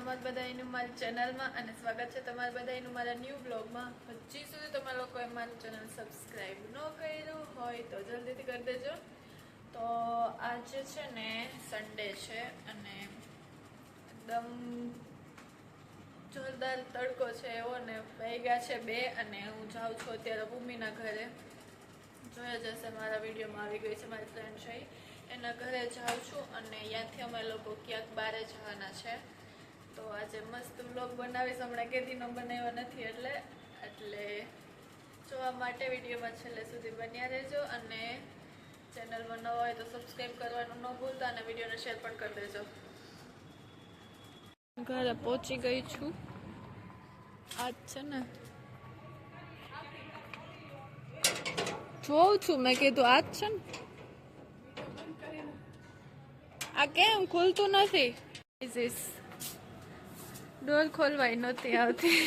તમારા બધાનું મારી ચેનલમાં અને સ્વાગત છે તમારા બધાનું મારા ન્યૂ બ્લોગમાં. હજી સુધી તમારા લોકોએ મારી ચેનલ સબસ્ક્રાઈબ ન કર્યું હોય તો જલ્દીથી કરી દેજો. તો આજે છે ને સન્ડે છે અને એકદમ જોરદાર તડકો છે એવો ને વાગ્યા છે 2 અને હું જાઉં છું અત્યારે ભૂમિના ઘરે. જોયા જશે મારા વિડીયોમાં આવી ગઈ છે મારી ફ્રેન્ડ છે એના ઘરે જાઉં છું અને ત્યાંથી અમે લોકો ક્યાંક બહાર જવાના છે. તો આજે મસ્ત વ્લોગ બનાવીશ. હમણાં કેદીનો બનાવ્યો નથી એટલે જોવા માટે વિડીયોમાં છેલ્લે સુધી બન્યા રહેજો અને ચેનલમાં ન હોય તો સબસ્ક્રાઈબ કરવાનું ન ભૂલતા અને વિડીયોને શેર પણ કરી દેજો. ઘરે પહોંચી ગઈ છું. આજ છે ને જોઉં છું મેં કીધું આજ છે ને આ કેમ ખુલતું નથી. ડોર ખોલવાય નહોતી આવતી.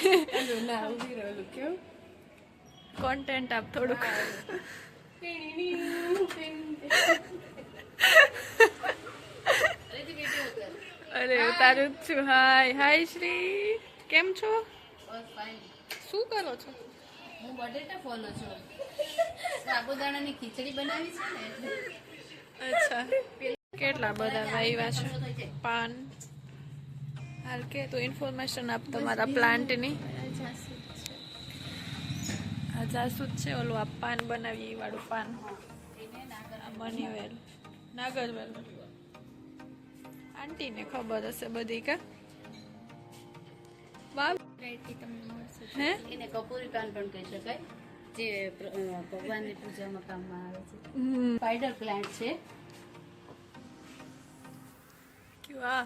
કોન્ટેન્ટ આપ થોડુંક. અરે ઉતારું જ છું. હાય શ્રી, કેમ છો? શું કરો છો? હું બટેટા ફોલો છું. સાબુદાણાની ખીચડી બનાવી છે ને એટલે. અચ્છા, કેટલા બધા વાવ્યા છે પાન? હાલ કે તો ઇન્ફોર્મેશન આપ તમારા પ્લાન્ટની. આ જાસૂદ છે, ઓલું આ પાન બનાવી વાળું પાન. મનીવેલ, નાગરવેલ. આંટીને ખબર હશે બધી કા. વાવ હે, એને કપૂરી પાન પણ કહી શકાય, જે ભગવાનની પૂજામાં કામમાં આવે છે. સ્પાઈડર પ્લાન્ટ છે. કેવા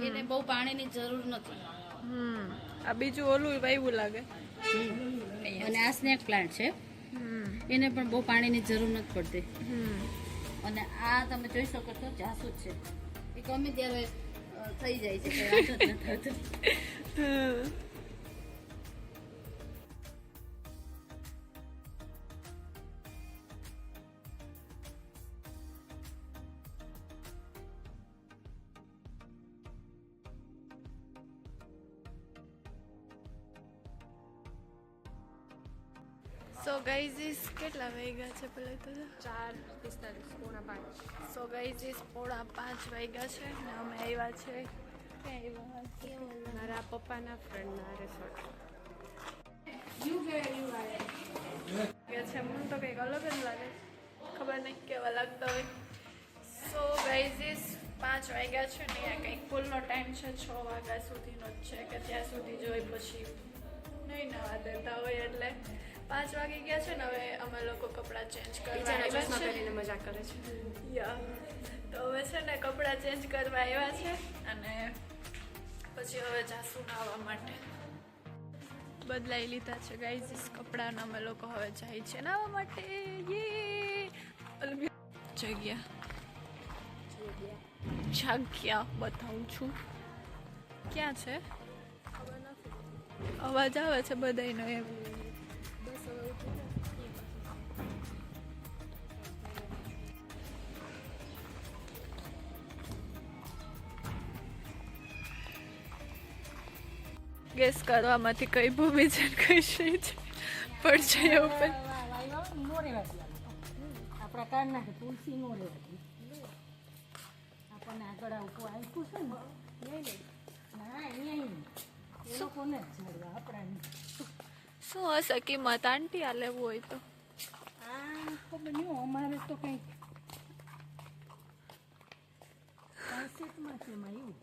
એને બહુ પાણીની જરૂર નથી. આ બીજું ઓલું વાવ્યું લાગે. અને આ સ્નેક પ્લાન્ટ છે, એને પણ બહુ પાણીની જરૂર નથી પડતી. અને આ તમે જોઈ શકો છો જાસૂદ છે, એ ગમે ત્યારે થઈ જાય છે, કંઈ વાંધો જ નથી થતો. સો ગાઈઝ કેટલા વાગ્યા છે પેલા તો 4:45 સો ગાઈઝ 4:45 વાગ્યા છે ને અમે આવ્યા છે મારા પપ્પાના ફ્રેન્ડના રિસોર્ટ. છે મને તો કંઈક અલગ જ લાગે, ખબર નહીં કેવા લાગતા હોય. સો ગાઈઝ 5 વાગ્યા છે ને અહીંયા કંઈક પુલનો ટાઈમ છે 6 વાગ્યા સુધીનો જ છે કે ત્યાં સુધી જોઈ પછી નહીં નવા દેતા હોય એટલે 5 વાગી ગયા છે ને. હવે અમે લોકો કપડાં ચેન્જ કરવા આવ્યા છે. મજા કરે છે. તો હવે છે ને કપડાં ચેન્જ કરવા આવ્યા છે અને પછી હવે જાસું નાહવા માટે બદલાઈ લીધા છે ગાઈઝ કપડાં. અમે લોકો હવે જાય છે નાહવા માટે. જગ્યા બતાવું છું ક્યાં છે. અવાજ આવે છે બધાનો એમ. ગેસ કરવામાંથી કઈ ભૂમિ છે કઈ શ્રી છે પડશે ઉપર. આપણા કારના તુલસી નો રહેવાતી. આપણને આગળ આવતું આવ્યું છે ને, ના અહીંયા એ લોકોને જ ઝાડવા આપણાને. શું હશે કિંમત આંટી આ લેવું હોય તો? આ ખબર નહીં, અમારે તો કંઈક 65માં છે એમાં એવું.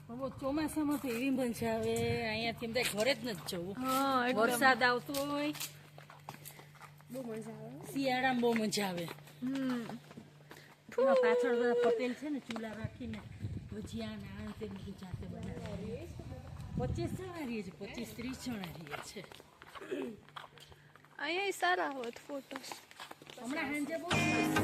હવે ચોમાસામાં તો એવી મજા આવે અહીંયાથી એમ થાય ઘરે જ નથી જવું. વરસાદ આવતો હોય બહુ મજા આવે. શિયાળામાં બહુ મજા આવે. એમાં પાછળ બધા પટેલ છે ને ચૂલા રાખીને ભજીયા ને આ તે બધું જાતે બનાવે. 25 જણા રહીએ છે, 25-30 જણા રહીએ છે. અહીંયા સારા હોત ફોટોસ. હમણાં સાંજે બહુ સરસ.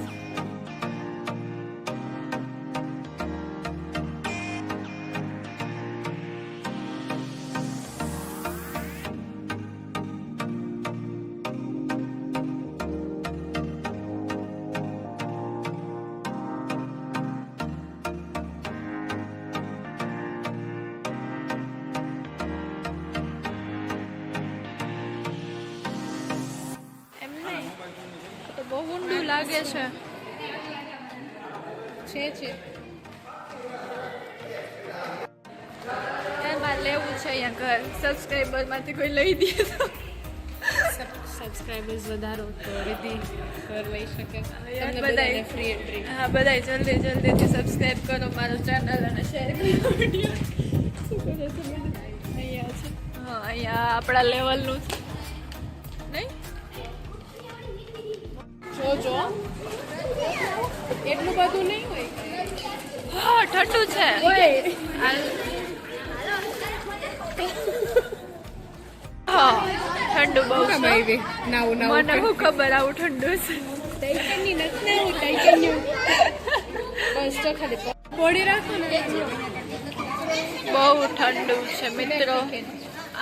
લાગે છે. છે એમાં લેવું છે અહીંયા ઘર. સબસ્ક્રાઈબર માંથી કોઈ લઈ દે તો સબસ્ક્રાઇબર્સ વધારો તો રીતિ ઘર લઈ શકે યાર, તમને બધાય. બધાને ફ્રી એન્ટ્રી. હા બધાય જલ્દીથી સબસ્ક્રાઇબ કરો મારું ચેનલ અને શેર કરો વિડીયો. શું કરે છે બધું? અહીંયા છે. હા અહીંયા આપણા લેવલનું છે નહીં. જો એટલું બધું નહીં હોય. હા ઠંડુ છે. હા ઠંડુ બહુ છે. નાવું મને શું ખબર આવું ઠંડુ છે. ટાઈટનની નથી નાવું ટાઈટનની બસ તો ખાલી પોડી રાખો ને બહુ ઠંડુ છે મિત્રો.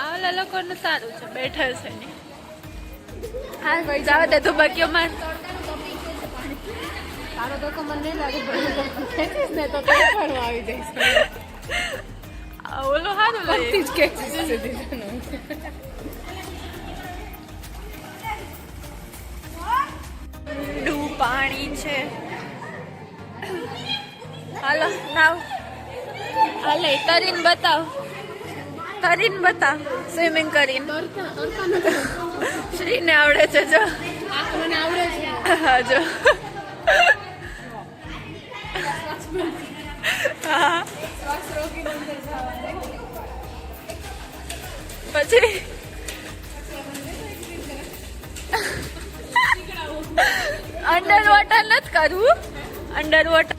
આલા લોકોનું સારું છે બેઠા છે ને. હા જાવ દે તું બાકીઓ માર. તારો તો મને નહીં લાગે ખેંચીશ ને તો તોફાનો આવી જઈશ. આ ઓલો સારું લાગે. જ ખેંચીશ સીધી તને. ઠંડુ પાણી છે. હાલો નાવ. હાલે તરીને બતાવ. સ્વિમિંગ કરીને. શ્રીને આવડે છે જો. મને આવડે છે. હા જો. હા શ્વાસ રોકીને અંદર જવાનું. પછી અંડર વોટર નથી કરવું. અંડર વોટર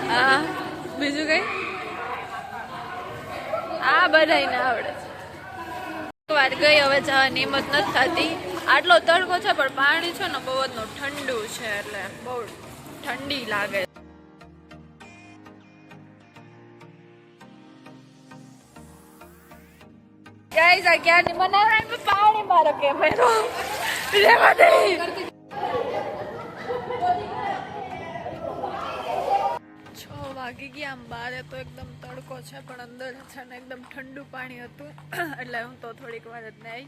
હા બીજું કઈ આ બધાયને આવડે છે. એક વાર ગઈ હવે જવાની હિંમત નથી થતી. આટલો તડકો છે પણ પાણી છે ને બહુ જ ઠંડુ છે એટલે બહુ ઠંડી લાગે. ગાઈસ આ ક્યાંની બનાવવાની પાણી મારો કેમેરો રેવા દે. 6 વાગી ગયા. આમ બારે તો એકદમ તડકો છે પણ અંદર છે ને એકદમ ઠંડુ પાણી હતું એટલે હું તો થોડીક વાર જ નાહી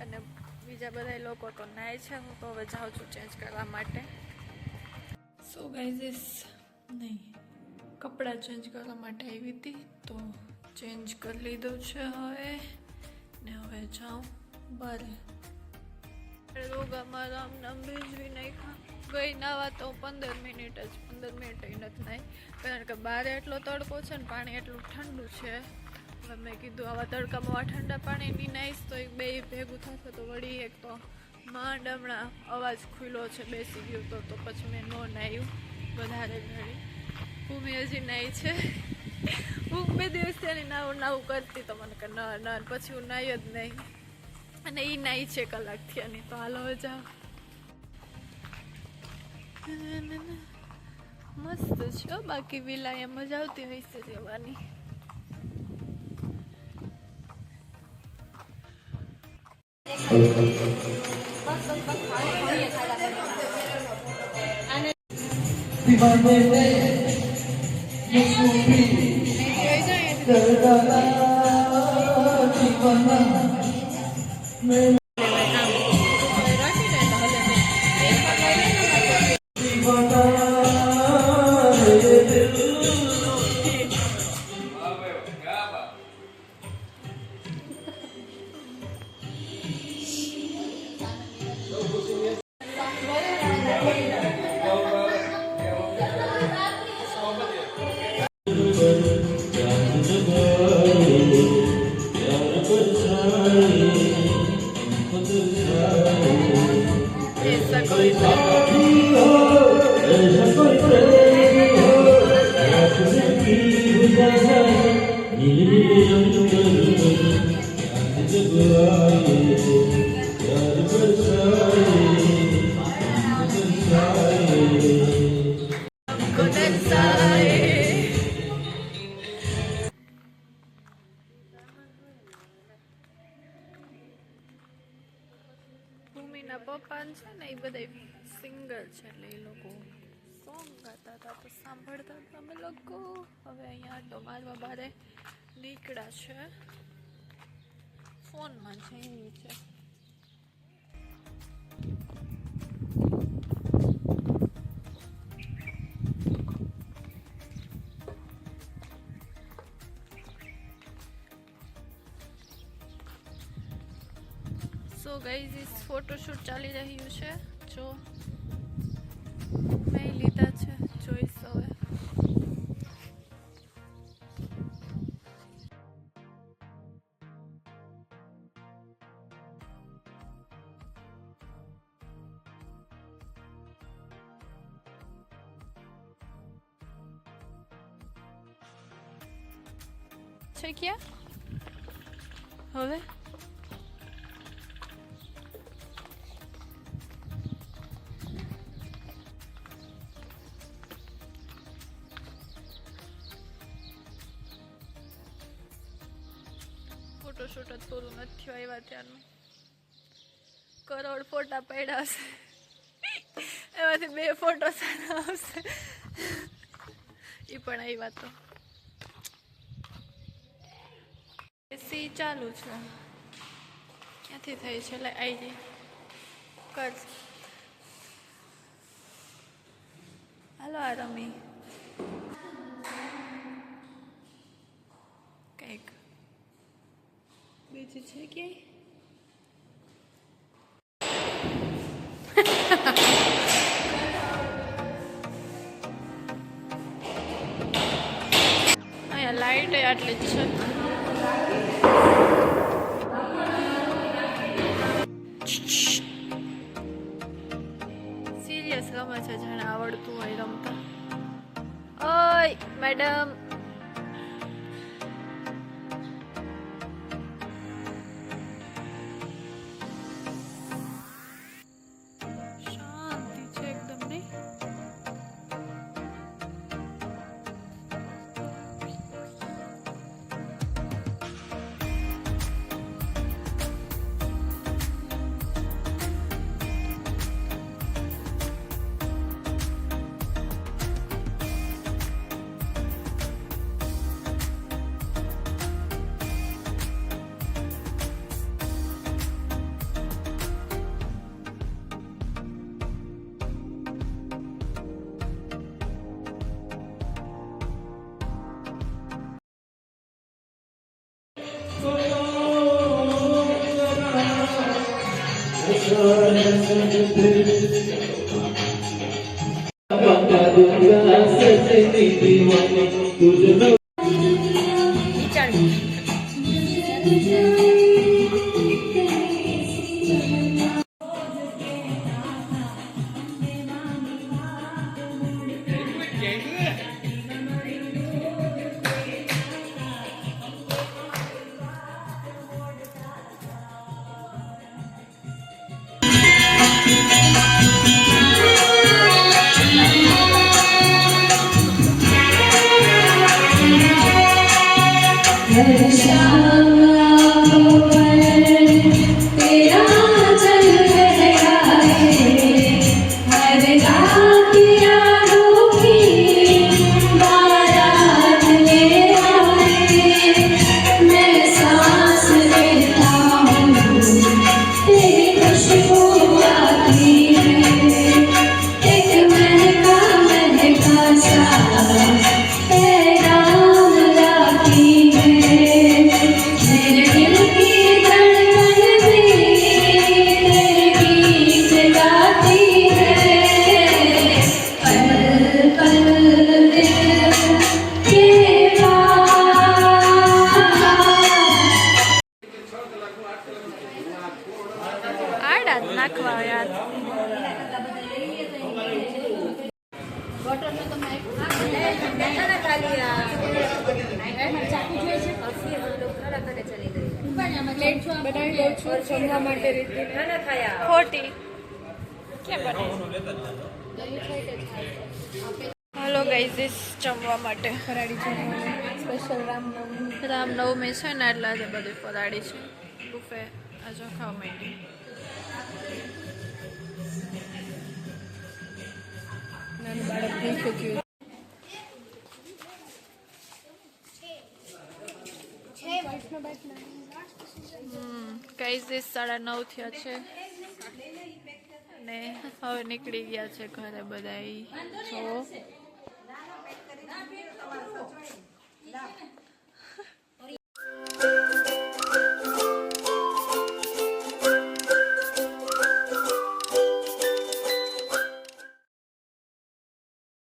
અને બીજા બધા લોકો તો નાય છે. હું તો હવે જાઉં છું ચેન્જ કરવા માટે. સો ગાઈઝ નહીં કપડાં ચેન્જ કરવા માટે આવી હતી તો ચેન્જ કરી લીધું છે હવે ને હવે જાઉં બારે. રોગામાં રામ નામ ભીજવી નાખ્યા. ગઈ નાવા તો 15 મિનિટ નથી નાહી કારણ કે બારે એટલો તડકો છે ને પાણી એટલું ઠંડુ છે. હવે મેં કીધું આવા તડકામાં ઠંડા પાણીની નાહીશ તો એક બે ભેગું થશે તો વળી એક તો માંડ હમણાં અવાજ ખુલ્લો છે બેસી ગયો તો પછી મેં નો નાહ્યું વધારે ઘડી. ભૂમિ હજી નાહી છે. હું 2 દિવસ ત્યાંની નાવું કરતી તો મને કે ના પછી હું નાહી જ નહીં અને એ નાહી છે કલાક થયાની. તો હાલો જાઓ. મસ્ત છે બાકી વિલા એમ મજા આવતી હોય છે રહેવાની. ભૂમિના પપ્પા છે ને એ બધા સિંગર છે એટલે એ લોકો સોંગ ગાતા હતા તો સાંભળતા હતા અમે લોકો. હવે અહીંયા આટો મારવા બારે નીકળ્યા છે. ફોનમાં છે એવું છે. સો ગાઈઝ ફોટોશૂટ ચાલી રહ્યું છે. જો મેં લીધા છે, જોઈશ હવે. છે ક્યાં હવે ફોટોશૂટ જ પૂરું નથી થયું આવ્યા ત્યારનું. કરોડ ફોટા પડ્યા હશે, એમાંથી 2 ફોટો સારા આવશે. એ પણ આવ્યા તો. એસી ચાલુ છે. ક્યાંથી થઈ છે? લે આવી જઈ કર. હાલો આ રમી કંઈક બીજું છે ક્યાંય? અહીંયા લાઈટ આટલી જ છે. સિરિયસ રમે છે, જાણે આવડતું હોય રમતા. ઓય મેડમ, શાંતિ છે એકદમ નહીં? નાખવા યાર. જમવા માટે ખોટી ક્યાં હાલો ગાઈઝ જમવા માટે ફરાળી જમવાનું સ્પેશિયલ રામનવમી છે ને એટલે આજે બધી ફરાળી છે. બુફે આજે ખાવા માંડી. નાનું બાળક થઈ ચૂક્યું. હમ ગાઈઝ 9:30 થયા છે અને હવે નીકળી ગયા છે ઘરે બધા જો